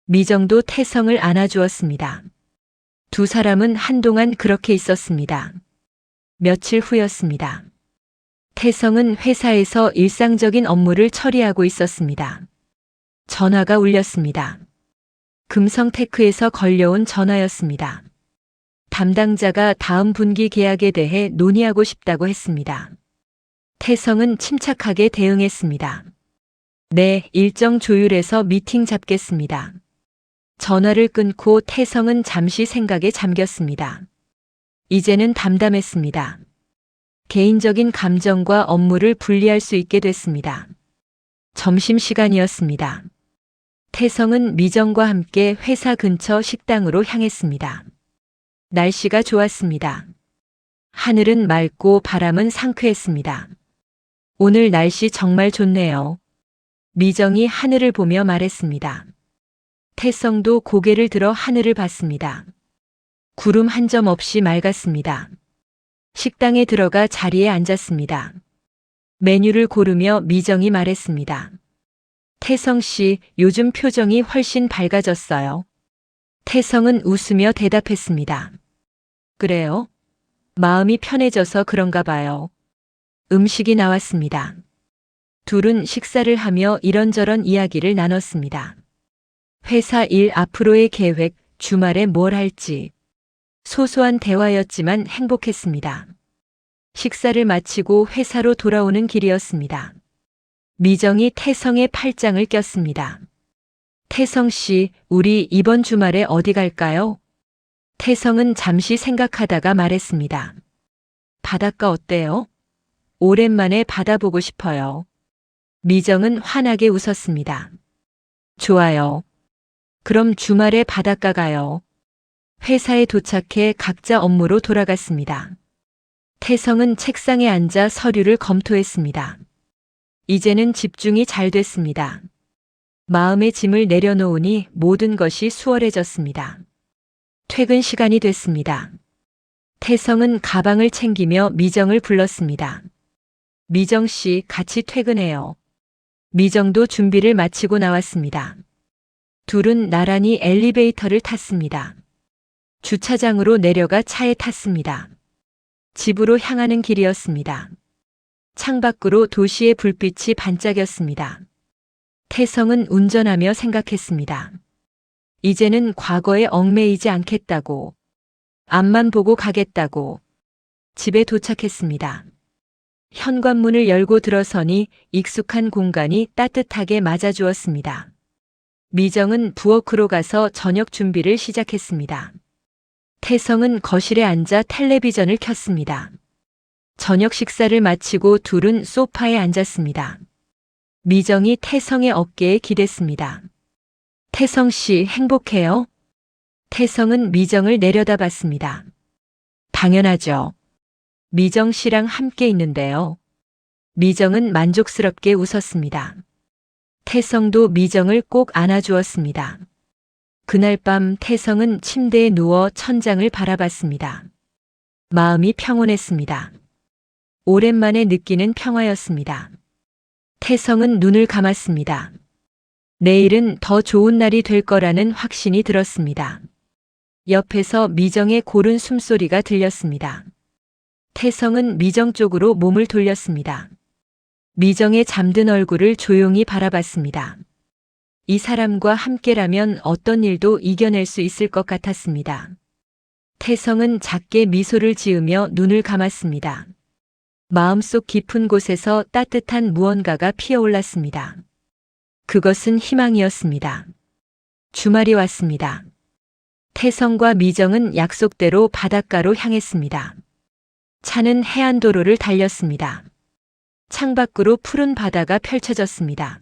미정도 태성을 안아주었습니다. 두 사람은 한동안 그렇게 있었습니다. 며칠 후였습니다. 태성은 회사에서 일상적인 업무를 처리하고 있었습니다. 전화가 울렸습니다. 금성테크에서 걸려온 전화였습니다. 담당자가 다음 분기 계약에 대해 논의하고 싶다고 했습니다. 태성은 침착하게 대응했습니다. 네, 일정 조율해서 미팅 잡겠습니다. 전화를 끊고 태성은 잠시 생각에 잠겼습니다. 이제는 담담했습니다. 개인적인 감정과 업무를 분리할 수 있게 됐습니다. 점심시간이었습니다. 태성은 미정과 함께 회사 근처 식당으로 향했습니다. 날씨가 좋았습니다. 하늘은 맑고 바람은 상쾌했습니다. 오늘 날씨 정말 좋네요. 미정이 하늘을 보며 말했습니다. 태성도 고개를 들어 하늘을 봤습니다. 구름 한 점 없이 맑았습니다. 식당에 들어가 자리에 앉았습니다. 메뉴를 고르며 미정이 말했습니다. 태성 씨, 요즘 표정이 훨씬 밝아졌어요. 태성은 웃으며 대답했습니다. 그래요? 마음이 편해져서 그런가 봐요. 음식이 나왔습니다. 둘은 식사를 하며 이런저런 이야기를 나눴습니다. 회사 일 앞으로의 계획, 주말에 뭘 할지. 소소한 대화였지만 행복했습니다. 식사를 마치고 회사로 돌아오는 길이었습니다. 미정이 태성의 팔짱을 꼈습니다. 태성 씨, 우리 이번 주말에 어디 갈까요? 태성은 잠시 생각하다가 말했습니다. 바닷가 어때요? 오랜만에 바다 보고 싶어요. 미정은 환하게 웃었습니다. 좋아요. 그럼 주말에 바닷가 가요. 회사에 도착해 각자 업무로 돌아갔습니다. 태성은 책상에 앉아 서류를 검토했습니다. 이제는 집중이 잘 됐습니다. 마음의 짐을 내려놓으니 모든 것이 수월해졌습니다. 퇴근 시간이 됐습니다. 태성은 가방을 챙기며 미정을 불렀습니다. 미정 씨, 같이 퇴근해요. 미정도 준비를 마치고 나왔습니다. 둘은 나란히 엘리베이터를 탔습니다. 주차장으로 내려가 차에 탔습니다. 집으로 향하는 길이었습니다. 창밖으로 도시의 불빛이 반짝였습니다. 태성은 운전하며 생각했습니다. 이제는 과거에 얽매이지 않겠다고. 앞만 보고 가겠다고. 집에 도착했습니다. 현관문을 열고 들어서니 익숙한 공간이 따뜻하게 맞아주었습니다. 미정은 부엌으로 가서 저녁 준비를 시작했습니다. 태성은 거실에 앉아 텔레비전을 켰습니다. 저녁 식사를 마치고 둘은 소파에 앉았습니다. 미정이 태성의 어깨에 기댔습니다. 태성 씨 행복해요? 태성은 미정을 내려다봤습니다. 당연하죠. 미정 씨랑 함께 있는데요. 미정은 만족스럽게 웃었습니다. 태성도 미정을 꼭 안아주었습니다. 그날 밤 태성은 침대에 누워 천장을 바라봤습니다. 마음이 평온했습니다. 오랜만에 느끼는 평화였습니다. 태성은 눈을 감았습니다. 내일은 더 좋은 날이 될 거라는 확신이 들었습니다. 옆에서 미정의 고른 숨소리가 들렸습니다. 태성은 미정 쪽으로 몸을 돌렸습니다. 미정의 잠든 얼굴을 조용히 바라봤습니다. 이 사람과 함께라면 어떤 일도 이겨낼 수 있을 것 같았습니다. 태성은 작게 미소를 지으며 눈을 감았습니다. 마음속 깊은 곳에서 따뜻한 무언가가 피어올랐습니다. 그것은 희망이었습니다. 주말이 왔습니다. 태성과 미정은 약속대로 바닷가로 향했습니다. 차는 해안도로를 달렸습니다. 창밖으로 푸른 바다가 펼쳐졌습니다.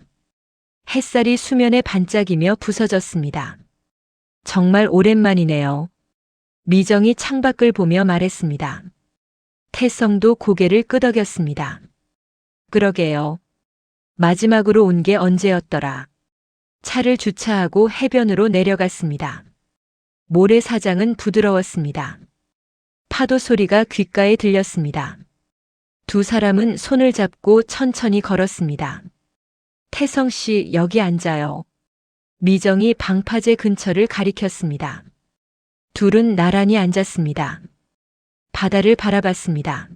햇살이 수면에 반짝이며 부서졌습니다. 정말 오랜만이네요. 미정이 창밖을 보며 말했습니다. 태성도 고개를 끄덕였습니다. 그러게요. 마지막으로 온 게 언제였더라. 차를 주차하고 해변으로 내려갔습니다. 모래사장은 부드러웠습니다. 파도 소리가 귓가에 들렸습니다. 두 사람은 손을 잡고 천천히 걸었습니다. 태성 씨, 여기 앉아요. 미정이 방파제 근처를 가리켰습니다. 둘은 나란히 앉았습니다. 바다를 바라봤습니다.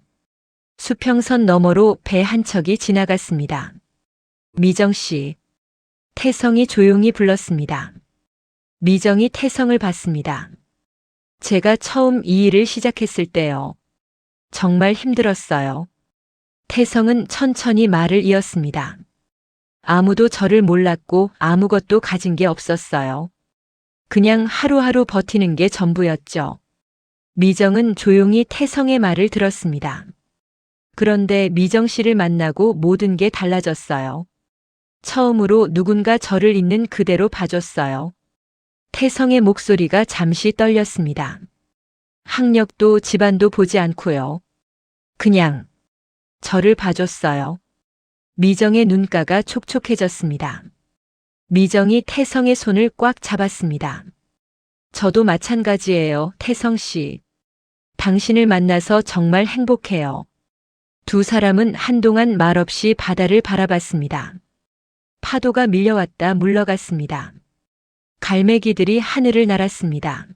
수평선 너머로 배 한 척이 지나갔습니다. 미정 씨. 태성이 조용히 불렀습니다. 미정이 태성을 봤습니다. 제가 처음 이 일을 시작했을 때요. 정말 힘들었어요. 태성은 천천히 말을 이었습니다. 아무도 저를 몰랐고 아무것도 가진 게 없었어요. 그냥 하루하루 버티는 게 전부였죠. 미정은 조용히 태성의 말을 들었습니다. 그런데 미정 씨를 만나고 모든 게 달라졌어요. 처음으로 누군가 저를 있는 그대로 봐줬어요. 태성의 목소리가 잠시 떨렸습니다. 학력도 집안도 보지 않고요. 그냥 저를 봐줬어요. 미정의 눈가가 촉촉해졌습니다. 미정이 태성의 손을 꽉 잡았습니다. 저도 마찬가지예요, 태성 씨. 당신을 만나서 정말 행복해요. 두 사람은 한동안 말없이 바다를 바라봤습니다. 파도가 밀려왔다 물러갔습니다. 갈매기들이 하늘을 날았습니다.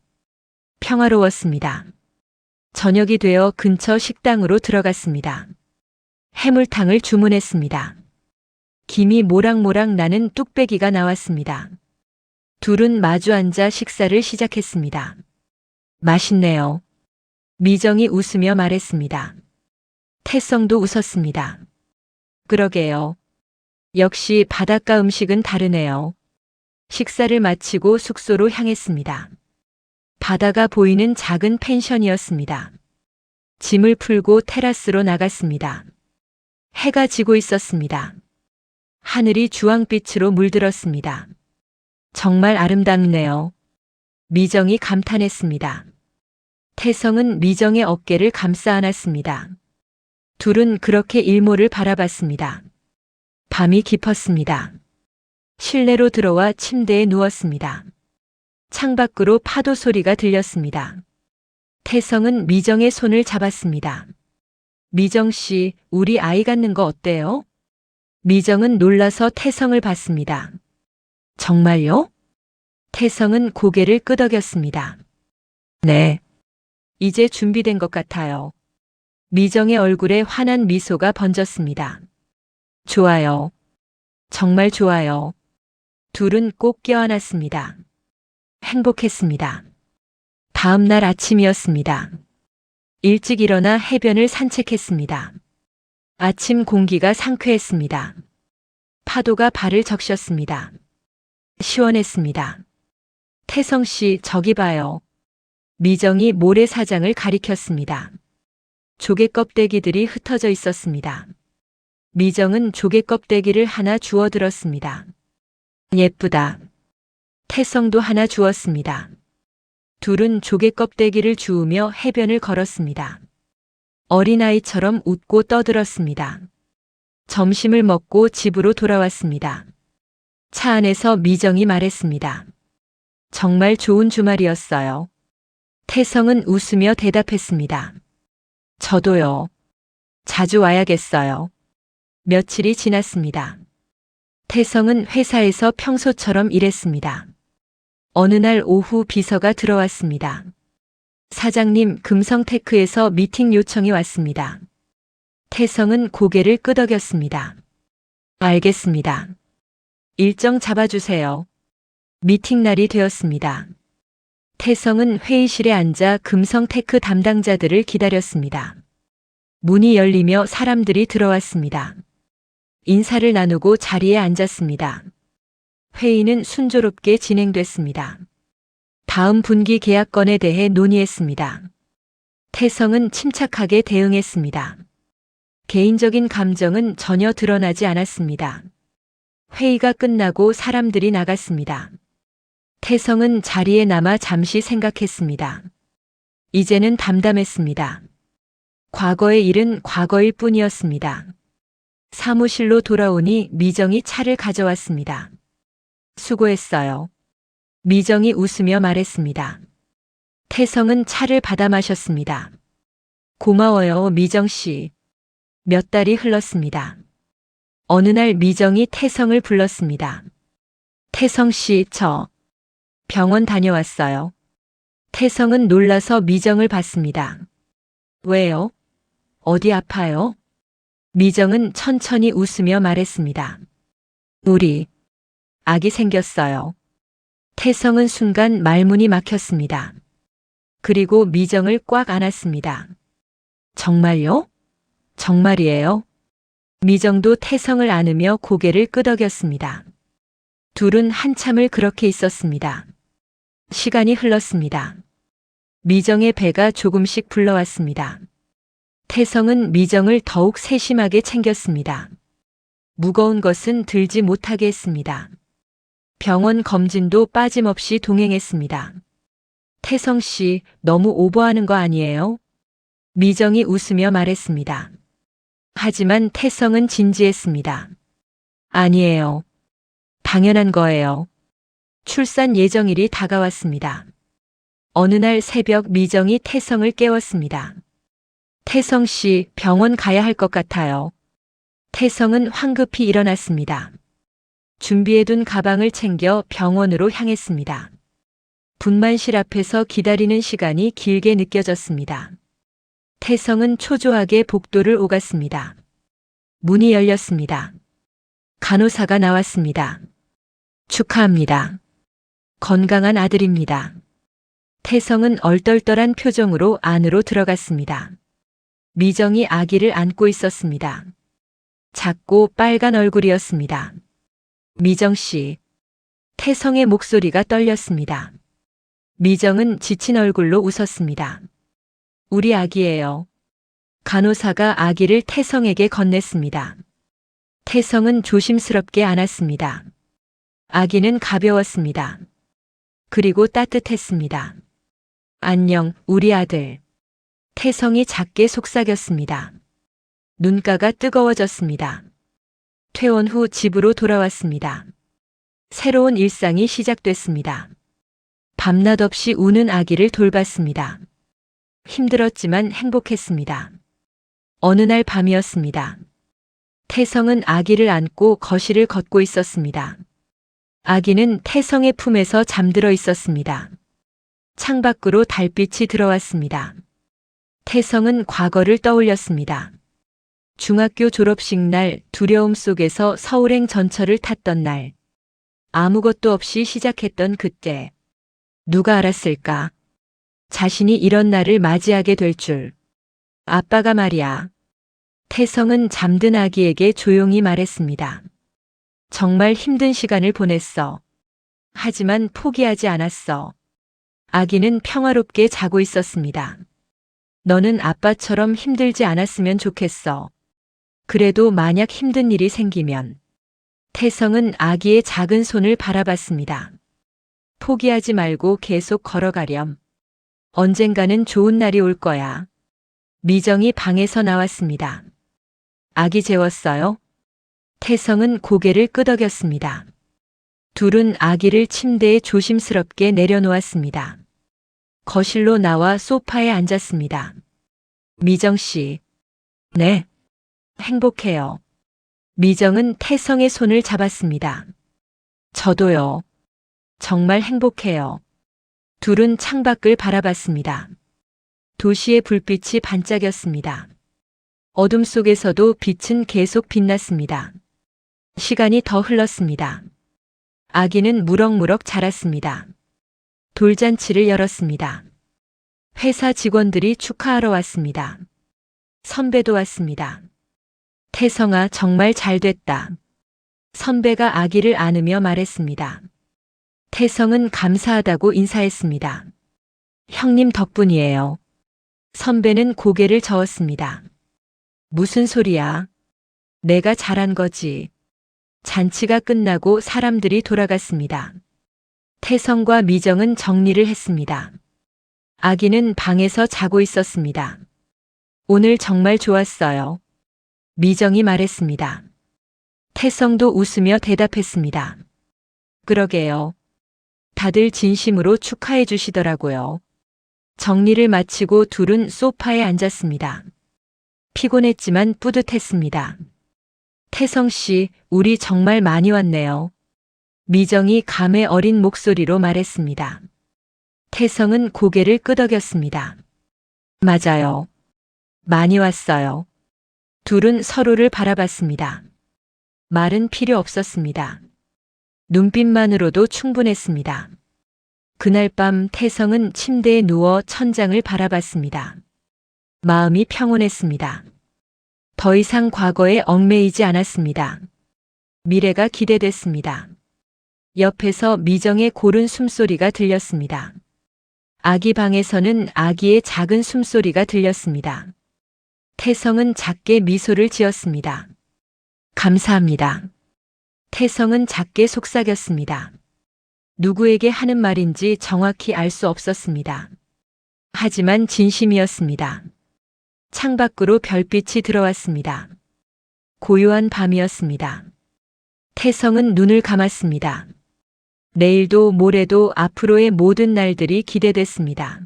평화로웠습니다. 저녁이 되어 근처 식당으로 들어갔습니다. 해물탕을 주문했습니다. 김이 모락모락 나는 뚝배기가 나왔습니다. 둘은 마주 앉아 식사를 시작했습니다. 맛있네요. 미정이 웃으며 말했습니다. 태성도 웃었습니다. 그러게요. 역시 바닷가 음식은 다르네요. 식사를 마치고 숙소로 향했습니다. 바다가 보이는 작은 펜션이었습니다. 짐을 풀고 테라스로 나갔습니다. 해가 지고 있었습니다. 하늘이 주황빛으로 물들었습니다. 정말 아름답네요. 미정이 감탄했습니다. 태성은 미정의 어깨를 감싸 안았습니다. 둘은 그렇게 일몰을 바라봤습니다. 밤이 깊었습니다. 실내로 들어와 침대에 누웠습니다. 창밖으로 파도 소리가 들렸습니다. 태성은 미정의 손을 잡았습니다. 미정 씨, 우리 아이 갖는 거 어때요? 미정은 놀라서 태성을 봤습니다. 정말요? 태성은 고개를 끄덕였습니다. 네. 이제 준비된 것 같아요. 미정의 얼굴에 환한 미소가 번졌습니다. 좋아요. 정말 좋아요. 둘은 꼭 껴안았습니다. 행복했습니다. 다음 날 아침이었습니다. 일찍 일어나 해변을 산책했습니다. 아침 공기가 상쾌했습니다. 파도가 발을 적셨습니다. 시원했습니다. 태성 씨, 저기 봐요. 미정이 모래사장을 가리켰습니다. 조개 껍데기들이 흩어져 있었습니다. 미정은 조개 껍데기를 하나 주워 들었습니다. 예쁘다. 태성도 하나 주었습니다. 둘은 조개 껍데기를 주우며 해변을 걸었습니다. 어린아이처럼 웃고 떠들었습니다. 점심을 먹고 집으로 돌아왔습니다. 차 안에서 미정이 말했습니다. 정말 좋은 주말이었어요. 태성은 웃으며 대답했습니다. 저도요. 자주 와야겠어요. 며칠이 지났습니다. 태성은 회사에서 평소처럼 일했습니다. 어느 날 오후 비서가 들어왔습니다. 사장님, 금성테크에서 미팅 요청이 왔습니다. 태성은 고개를 끄덕였습니다. 알겠습니다. 일정 잡아주세요. 미팅 날이 되었습니다. 태성은 회의실에 앉아 금성테크 담당자들을 기다렸습니다. 문이 열리며 사람들이 들어왔습니다. 인사를 나누고 자리에 앉았습니다. 회의는 순조롭게 진행됐습니다. 다음 분기 계약건에 대해 논의했습니다. 태성은 침착하게 대응했습니다. 개인적인 감정은 전혀 드러나지 않았습니다. 회의가 끝나고 사람들이 나갔습니다. 태성은 자리에 남아 잠시 생각했습니다. 이제는 담담했습니다. 과거의 일은 과거일 뿐이었습니다. 사무실로 돌아오니 미정이 차를 가져왔습니다. 수고했어요. 미정이 웃으며 말했습니다. 태성은 차를 받아 마셨습니다. 고마워요, 미정 씨. 몇 달이 흘렀습니다. 어느 날 미정이 태성을 불렀습니다. 태성 씨, 저 병원 다녀왔어요. 태성은 놀라서 미정을 봤습니다. 왜요? 어디 아파요? 미정은 천천히 웃으며 말했습니다. 우리 아기 생겼어요. 태성은 순간 말문이 막혔습니다. 그리고 미정을 꽉 안았습니다. 정말요? 정말이에요? 미정도 태성을 안으며 고개를 끄덕였습니다. 둘은 한참을 그렇게 있었습니다. 시간이 흘렀습니다. 미정의 배가 조금씩 불러왔습니다. 태성은 미정을 더욱 세심하게 챙겼습니다. 무거운 것은 들지 못하게 했습니다. 병원 검진도 빠짐없이 동행했습니다. 태성 씨, 너무 오버하는 거 아니에요? 미정이 웃으며 말했습니다. 하지만 태성은 진지했습니다. 아니에요. 당연한 거예요. 출산 예정일이 다가왔습니다. 어느 날 새벽 미정이 태성을 깨웠습니다. 태성 씨, 병원 가야 할 것 같아요. 태성은 황급히 일어났습니다. 준비해둔 가방을 챙겨 병원으로 향했습니다. 분만실 앞에서 기다리는 시간이 길게 느껴졌습니다. 태성은 초조하게 복도를 오갔습니다. 문이 열렸습니다. 간호사가 나왔습니다. 축하합니다. 건강한 아들입니다. 태성은 얼떨떨한 표정으로 안으로 들어갔습니다. 미정이 아기를 안고 있었습니다. 작고 빨간 얼굴이었습니다. 미정 씨. 태성의 목소리가 떨렸습니다. 미정은 지친 얼굴로 웃었습니다. 우리 아기예요. 간호사가 아기를 태성에게 건넸습니다. 태성은 조심스럽게 안았습니다. 아기는 가벼웠습니다. 그리고 따뜻했습니다. 안녕, 우리 아들. 태성이 작게 속삭였습니다. 눈가가 뜨거워졌습니다. 퇴원 후 집으로 돌아왔습니다. 새로운 일상이 시작됐습니다. 밤낮 없이 우는 아기를 돌봤습니다. 힘들었지만 행복했습니다. 어느 날 밤이었습니다. 태성은 아기를 안고 거실을 걷고 있었습니다. 아기는 태성의 품에서 잠들어 있었습니다. 창밖으로 달빛이 들어왔습니다. 태성은 과거를 떠올렸습니다. 중학교 졸업식 날 두려움 속에서 서울행 전철을 탔던 날. 아무것도 없이 시작했던 그때. 누가 알았을까? 자신이 이런 날을 맞이하게 될 줄. 아빠가 말이야. 태성은 잠든 아기에게 조용히 말했습니다. 정말 힘든 시간을 보냈어. 하지만 포기하지 않았어. 아기는 평화롭게 자고 있었습니다. 너는 아빠처럼 힘들지 않았으면 좋겠어. 그래도 만약 힘든 일이 생기면. 태성은 아기의 작은 손을 바라봤습니다. 포기하지 말고 계속 걸어가렴. 언젠가는 좋은 날이 올 거야. 미정이 방에서 나왔습니다. 아기 재웠어요? 태성은 고개를 끄덕였습니다. 둘은 아기를 침대에 조심스럽게 내려놓았습니다. 거실로 나와 소파에 앉았습니다. 미정 씨. 네. 행복해요. 미정은 태성의 손을 잡았습니다. 저도요. 정말 행복해요. 둘은 창밖을 바라봤습니다. 도시의 불빛이 반짝였습니다. 어둠 속에서도 빛은 계속 빛났습니다. 시간이 더 흘렀습니다. 아기는 무럭무럭 자랐습니다. 돌잔치를 열었습니다. 회사 직원들이 축하하러 왔습니다. 선배도 왔습니다. 태성아, 정말 잘 됐다. 선배가 아기를 안으며 말했습니다. 태성은 감사하다고 인사했습니다. 형님 덕분이에요. 선배는 고개를 저었습니다. 무슨 소리야? 내가 잘한 거지. 잔치가 끝나고 사람들이 돌아갔습니다. 태성과 미정은 정리를 했습니다. 아기는 방에서 자고 있었습니다. 오늘 정말 좋았어요. 미정이 말했습니다. 태성도 웃으며 대답했습니다. 그러게요. 다들 진심으로 축하해 주시더라고요. 정리를 마치고 둘은 소파에 앉았습니다. 피곤했지만 뿌듯했습니다. 태성 씨, 우리 정말 많이 왔네요. 미정이 감회 어린 목소리로 말했습니다. 태성은 고개를 끄덕였습니다. 맞아요. 많이 왔어요. 둘은 서로를 바라봤습니다. 말은 필요 없었습니다. 눈빛만으로도 충분했습니다. 그날 밤 태성은 침대에 누워 천장을 바라봤습니다. 마음이 평온했습니다. 더 이상 과거에 얽매이지 않았습니다. 미래가 기대됐습니다. 옆에서 미정의 고른 숨소리가 들렸습니다. 아기 방에서는 아기의 작은 숨소리가 들렸습니다. 태성은 작게 미소를 지었습니다. 감사합니다. 태성은 작게 속삭였습니다. 누구에게 하는 말인지 정확히 알 수 없었습니다. 하지만 진심이었습니다. 창밖으로 별빛이 들어왔습니다. 고요한 밤이었습니다. 태성은 눈을 감았습니다. 내일도 모레도 앞으로의 모든 날들이 기대됐습니다.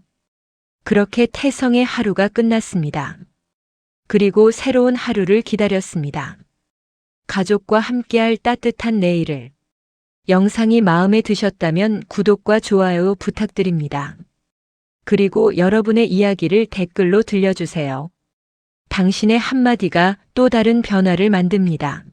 그렇게 태성의 하루가 끝났습니다. 그리고 새로운 하루를 기다렸습니다. 가족과 함께할 따뜻한 내일을. 영상이 마음에 드셨다면 구독과 좋아요 부탁드립니다. 그리고 여러분의 이야기를 댓글로 들려주세요. 당신의 한마디가 또 다른 변화를 만듭니다.